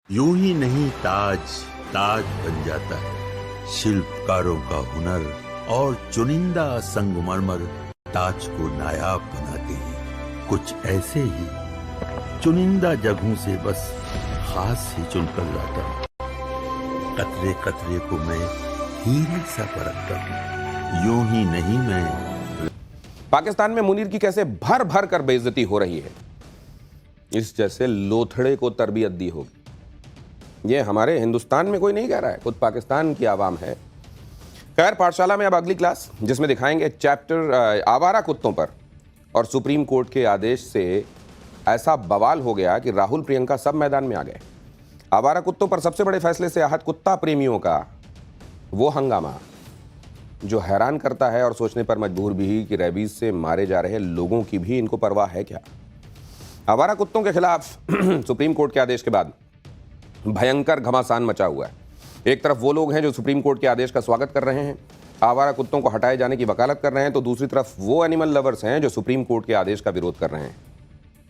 यूं ही नहीं ताज ताज बन जाता है। शिल्पकारों का हुनर और चुनिंदा संगमरमर ताज को नायाब बनाते हैं। कुछ ऐसे ही चुनिंदा जगहों से बस खास ही चुनकर लाता हूँ। कतरे कतरे को मैं हीरे सा परखता हूँ। यूं ही नहीं मैं। पाकिस्तान में मुनीर की कैसे भर भर कर बेइज्जती हो रही है, इस जैसे लोथड़े को तरबियत दी होगी। ये हमारे हिंदुस्तान में कोई नहीं कह रहा है, खुद पाकिस्तान की आवाम है। खैर, पाठशाला में अब अगली क्लास, जिसमें दिखाएंगे चैप्टर आवारा कुत्तों पर। और सुप्रीम कोर्ट के आदेश से ऐसा बवाल हो गया कि राहुल प्रियंका सब मैदान में आ गए। आवारा कुत्तों पर सबसे बड़े फैसले से आहत कुत्ता प्रेमियों का वो हंगामा जो हैरान करता है और सोचने पर मजबूर भी कि रेबीज से मारे जा रहे लोगों की भी इनको परवाह है क्या। आवारा कुत्तों के खिलाफ सुप्रीम कोर्ट के आदेश के बाद भयंकर घमासान मचा हुआ है। एक तरफ वो लोग हैं जो सुप्रीम कोर्ट के आदेश का स्वागत कर रहे हैं, आवारा कुत्तों को हटाए जाने की वकालत कर रहे हैं, तो दूसरी तरफ वो एनिमल लवर्स हैं जो सुप्रीम कोर्ट के आदेश का विरोध कर रहे हैं।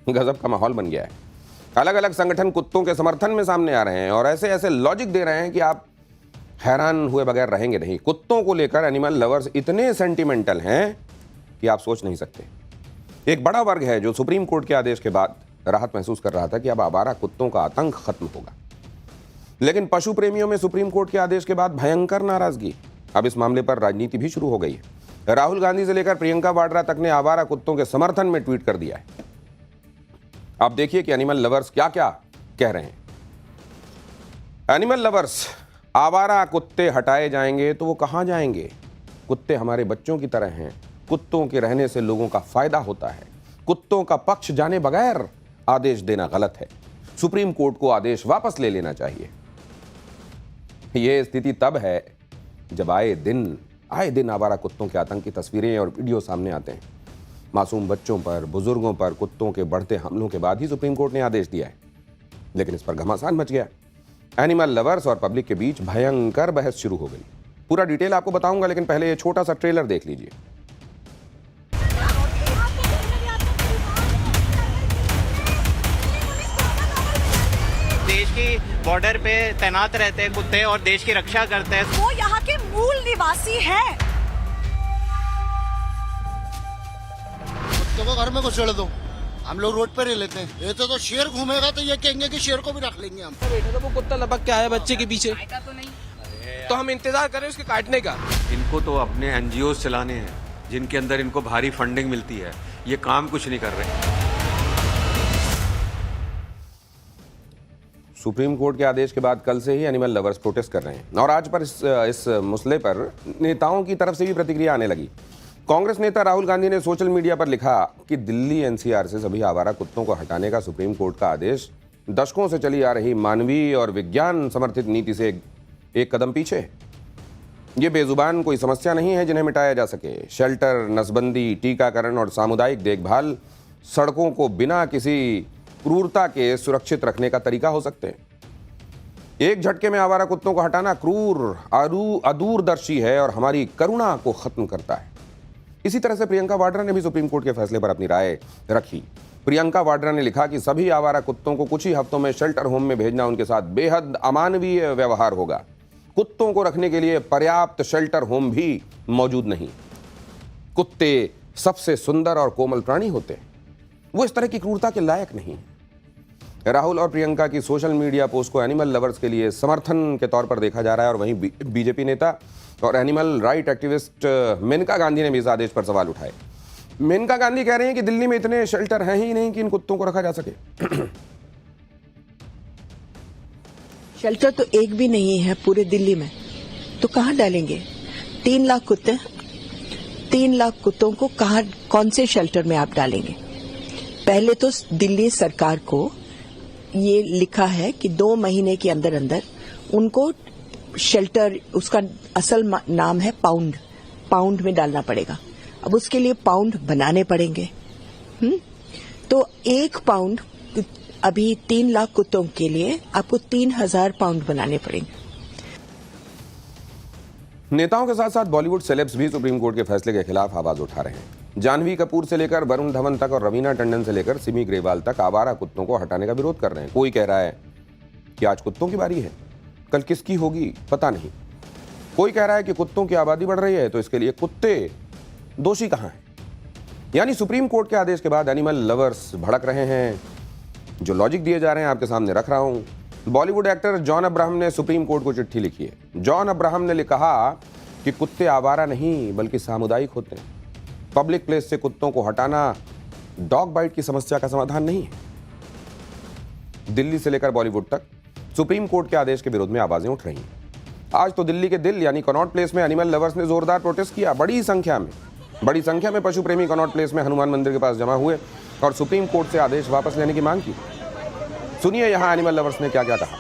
गजब का माहौल बन गया है। अलग अलग संगठन कुत्तों के समर्थन में सामने आ रहे हैं और ऐसे ऐसे लॉजिक दे रहे हैं कि आप हैरान हुए बगैर रहेंगे नहीं। कुत्तों को लेकर एनिमल लवर्स इतने सेंटिमेंटल हैं कि आप सोच नहीं सकते। एक बड़ा वर्ग है जो सुप्रीम कोर्ट के आदेश के बाद राहत महसूस कर रहा था कि अब आवारा कुत्तों का आतंक खत्म होगा, लेकिन पशु प्रेमियों में सुप्रीम कोर्ट के आदेश के बाद भयंकर नाराजगी। अब इस मामले पर राजनीति भी शुरू हो गई है। राहुल गांधी से लेकर प्रियंका वाड्रा तक ने आवारा कुत्तों के समर्थन में ट्वीट कर दिया है। अब देखिए कि एनिमल लवर्स क्या क्या कह रहे हैं। एनिमल लवर्स, आवारा कुत्ते हटाए जाएंगे तो वो कहां जाएंगे? कुत्ते हमारे बच्चों की तरह हैं। कुत्तों के रहने से लोगों का फायदा होता है। कुत्तों का पक्ष जाने बगैर आदेश देना गलत है। सुप्रीम कोर्ट को आदेश वापस ले लेना चाहिए। यह स्थिति तब है जब आए दिन आवारा कुत्तों के आतंक की तस्वीरें और वीडियो सामने आते हैं। मासूम बच्चों पर, बुजुर्गों पर कुत्तों के बढ़ते हमलों के बाद ही सुप्रीम कोर्ट ने आदेश दिया है, लेकिन इस पर घमासान मच गया। एनिमल लवर्स और पब्लिक के बीच भयंकर बहस शुरू हो गई। पूरा डिटेल आपको बताऊंगा, लेकिन पहले ये छोटा सा ट्रेलर देख लीजिए। देश की बॉर्डर पे तैनात रहते हैं कुत्ते और देश की रक्षा करते हैं। वो यहाँ के मूल निवासी हैं। कुत्ते को घर में घुसेड़ दो, हम लोग रोड पर ही लेते हैं। ये तो शेर घूमेगा तो ये कहेंगे कि शेर को भी रख लेंगे हम। बैठे तो वो कुत्ता लपक के आया बच्चे के पीछे, तो हम इंतजार करें उसके काटने का। इनको तो अपने एनजीओ चलाने हैं जिनके अंदर इनको भारी फंडिंग मिलती है। ये काम कुछ नहीं कर रहे। सुप्रीम कोर्ट के आदेश के बाद कल से ही एनिमल लवर्स प्रोटेस्ट कर रहे हैं और आज पर इस मसले पर नेताओं की तरफ से भी प्रतिक्रिया आने लगी। कांग्रेस नेता राहुल गांधी ने सोशल मीडिया पर लिखा कि दिल्ली एनसीआर से सभी आवारा कुत्तों को हटाने का सुप्रीम कोर्ट का आदेश दशकों से चली आ रही मानवीय और विज्ञान समर्थित नीति से एक कदम पीछे है। ये बेजुबान कोई समस्या नहीं है जिन्हें मिटाया जा सके। शेल्टर, नसबंदी, टीकाकरण और सामुदायिक देखभाल सड़कों को बिना किसी क्रूरता के सुरक्षित रखने का तरीका हो सकते हैं। एक झटके में आवारा कुत्तों को हटाना क्रूर, अदूरदर्शी है और हमारी करुणा को खत्म करता है। इसी तरह से प्रियंका वाड्रा ने भी सुप्रीम कोर्ट के फैसले पर अपनी राय रखी। प्रियंका वाड्रा ने लिखा कि सभी आवारा कुत्तों को कुछ ही हफ्तों में शेल्टर होम में भेजना उनके साथ बेहद अमानवीय व्यवहार होगा। कुत्तों को रखने के लिए पर्याप्त शेल्टर होम भी मौजूद नहीं। कुत्ते सबसे सुंदर और कोमल प्राणी होते हैं, वो इस तरह की क्रूरता के लायक नहीं। राहुल और प्रियंका की सोशल मीडिया पोस्ट को एनिमल लवर्स के लिए समर्थन के तौर पर देखा जा रहा है और वहीं बीजेपी नेता और animal right activist Maneka Gandhi ने भी इस आदेश पर सवाल उठाए। मेनका गांधी कह रहे हैं कि दिल्ली में इतने शेल्टर हैं ही नहीं कि इन कुत्तों को रखा जा सके। शेल्टर तो एक भी नहीं है पूरे दिल्ली में, तो कहां डालेंगे? 3 लाख कुत्ते, 3 लाख कुत्तों को कौन से शेल्टर में आप डालेंगे? पहले तो दिल्ली सरकार को ये लिखा है कि 2 महीने के अंदर अंदर उनको शेल्टर, उसका असल नाम है पाउंड में डालना पड़ेगा। अब उसके लिए पाउंड बनाने पड़ेंगे। तो 1 पाउंड अभी 3 लाख कुत्तों के लिए आपको 3000 पाउंड बनाने पड़ेंगे। नेताओं के साथ साथ बॉलीवुड सेलेब्स भी सुप्रीम कोर्ट के फैसले के खिलाफ आवाज उठा रहे हैं। जानवी कपूर से लेकर वरुण धवन तक और रवीना टंडन से लेकर सिमी ग्रेवाल तक आवारा कुत्तों को हटाने का विरोध कर रहे हैं। कोई कह रहा है कि आज कुत्तों की बारी है, कल किसकी होगी पता नहीं। कोई कह रहा है कि कुत्तों की आबादी बढ़ रही है तो इसके लिए कुत्ते दोषी कहां हैं। यानी सुप्रीम कोर्ट के आदेश के बाद एनिमल लवर्स भड़क रहे हैं। जो लॉजिक दिए जा रहे हैं आपके सामने रख रहा हूं। बॉलीवुड एक्टर जॉन अब्राहम ने सुप्रीम कोर्ट को चिट्ठी लिखी है। जॉन अब्राहम ने कहा कि कुत्ते आवारा नहीं बल्कि सामुदायिक होते हैं। पब्लिक प्लेस से कुत्तों को हटाना डॉग बाइट की समस्या का समाधान नहीं है। दिल्ली से लेकर बॉलीवुड तक सुप्रीम कोर्ट के आदेश के विरोध में आवाजें उठ रही हैं। आज तो दिल्ली के दिल यानी कनॉट प्लेस में एनिमल लवर्स ने जोरदार प्रोटेस्ट किया। बड़ी संख्या में पशु प्रेमी कनॉट प्लेस में हनुमान मंदिर के पास जमा हुए और सुप्रीम कोर्ट से आदेश वापस लेने की मांग की। सुनिए यहां एनिमल लवर्स ने क्या क्या कहा।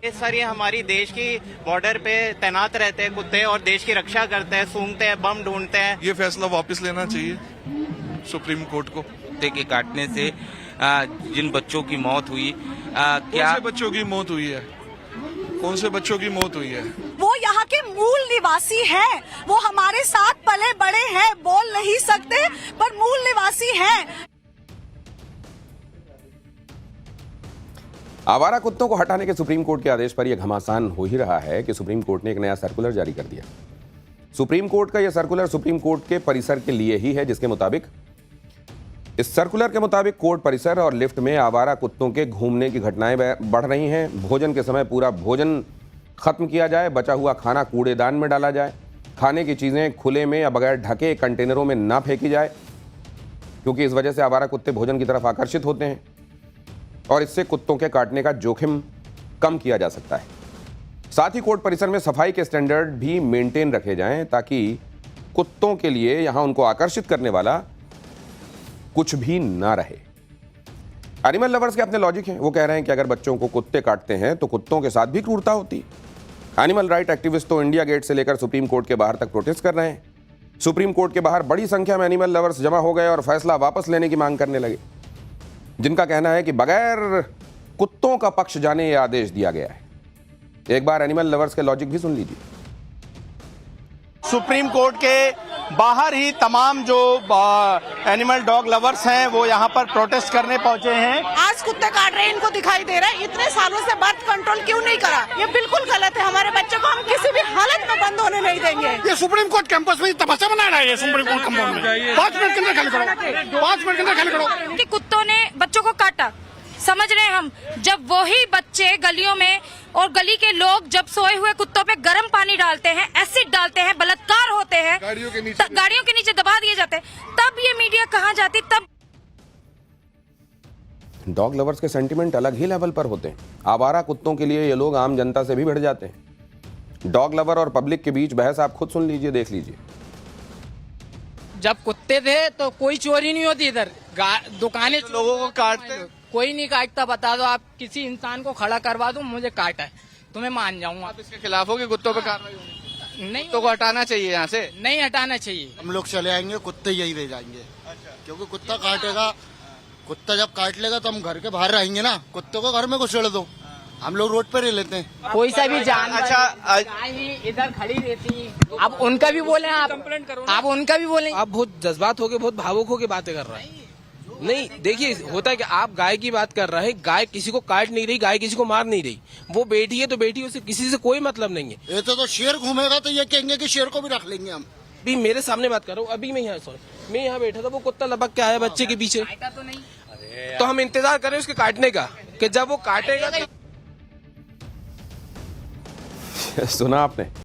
ये सर, ये हमारी देश की बॉर्डर पे तैनात रहते हैं कुत्ते और देश की रक्षा करते हैं, सूंघते हैं, बम ढूंढते हैं। ये फैसला वापस लेना चाहिए सुप्रीम कोर्ट को। कुत्ते के काटने से जिन बच्चों की मौत हुई, कौन से बच्चों की मौत हुई है? कौन से बच्चों की मौत हुई है? वो यहाँ के मूल निवासी हैं, वो हमारे साथ पले बड़े हैं, बोल नहीं सकते पर मूल निवासी हैं। आवारा कुत्तों को हटाने के सुप्रीम कोर्ट के आदेश पर यह घमासान हो ही रहा है कि सुप्रीम कोर्ट ने एक नया सर्कुलर जारी कर दिया। सुप्रीम कोर्ट का यह सर्कुलर सुप्रीम कोर्ट के परिसर के लिए ही है, जिसके मुताबिक इस सर्कुलर के मुताबिक कोर्ट परिसर और लिफ्ट में आवारा कुत्तों के घूमने की घटनाएं बढ़ रही हैं। भोजन के समय पूरा भोजन खत्म किया जाए, बचा हुआ खाना कूड़ेदान में डाला जाए, खाने की चीजें खुले में या बगैर ढके कंटेनरों में ना फेंकी जाए, क्योंकि इस वजह से आवारा कुत्ते भोजन की तरफ आकर्षित होते हैं और इससे कुत्तों के काटने का जोखिम कम किया जा सकता है। साथ ही कोर्ट परिसर में सफाई के स्टैंडर्ड भी मेंटेन रखे जाएं ताकि कुत्तों के लिए यहां उनको आकर्षित करने वाला कुछ भी ना रहे। एनिमल लवर्स के अपने लॉजिक हैं। वो कह रहे हैं कि अगर बच्चों को कुत्ते काटते हैं तो कुत्तों के साथ भी क्रूरता होती है। एनिमल राइट एक्टिविस्ट तो इंडिया गेट से लेकर सुप्रीम कोर्ट के बाहर तक प्रोटेस्ट कर रहे हैं। सुप्रीम कोर्ट के बाहर बड़ी संख्या में एनिमल लवर्स जमा हो गए और फैसला वापस लेने की मांग करने लगे, जिनका कहना है कि बगैर कुत्तों का पक्ष जाने यह आदेश दिया गया है। एक बार एनिमल लवर्स के लॉजिक भी सुन लीजिए। सुप्रीम कोर्ट के बाहर ही तमाम जो एनिमल डॉग लवर्स हैं वो यहाँ पर प्रोटेस्ट करने पहुंचे हैं। आज कुत्ते काट रहे हैं, इनको दिखाई दे रहा है। इतने सालों से बर्थ कंट्रोल क्यों नहीं करा? ये बिल्कुल गलत है। हमारे बच्चों को हम किसी भी हालत में बंद होने नहीं देंगे। ये सुप्रीम कोर्ट कैंपस में तमाशा बना रहा है। ये सुप्रीम कोर्ट कंपाउंड में 5 मिनट के अंदर खाली करो, 5 मिनट के अंदर खाली करो। कि कुत्तों ने बच्चों को काटा, समझ रहे हैं हम। जब वही बच्चे गलियों में और गली के लोग जब सोए हुए कुत्तों पे गर्म पानी डालते हैं, एसिड डालते हैं, बलात्कार होते हैं, गाड़ियों के नीचे दबा दिए जाते हैं, तब ये मीडिया कहाँ जाती? तब डॉग लवर्स के सेंटिमेंट अलग ही लेवल पर होते हैं। आवारा कुत्तों के लिए ये लोग आम जनता से भी भिड़ जाते हैं। डॉग लवर और पब्लिक के बीच बहस आप खुद सुन लीजिए, देख लीजिए। जब कुत्ते थे तो कोई चोरी नहीं होती इधर, दुकानें लोगों को काटते, कोई नहीं काटता। बता दो आप किसी इंसान को खड़ा करवा दो, मुझे काटा है तो मैं मान जाऊंगा। आप इसके खिलाफ हो कि कुत्तों पे कार्रवाई होनी? नहीं, कुत्तों को हटाना चाहिए यहाँ से। नहीं हटाना चाहिए। हम लोग चले आएंगे, कुत्ते यही रह जाएंगे। क्योंकि कुत्ता काटेगा, कुत्ता जब काट लेगा तो हम घर के बाहर रहेंगे ना। कुत्ते को घर में घुसेड़ दो, हम लोग रोड पे रह लेते हैं। कोई सा भी जानवर अच्छा, इधर खड़ी रहती है। आप उनका भी बोले, आप उनका भी बोले। आप बहुत जज्बात होके, बहुत भावुक होके बातें कर रहे हैं। नहीं, देखिए होता है कि आप गाय की बात कर रहे हैं, गाय किसी को काट नहीं रही, गाय किसी को मार नहीं रही। वो बेटी है तो बेटी, उसे किसी से कोई मतलब नहीं है। ये तो शेर घूमेगा तो ये कहेंगे कि शेर को भी रख लेंगे हम। अभी मेरे सामने बात कर रहा हूँ, अभी मैं यहाँ बैठा था, वो कुत्ता लपक के आया बच्चे के पीछे, तो हम इंतजार करें उसके काटने का, कि जब वो काटेगा। सुना आपने?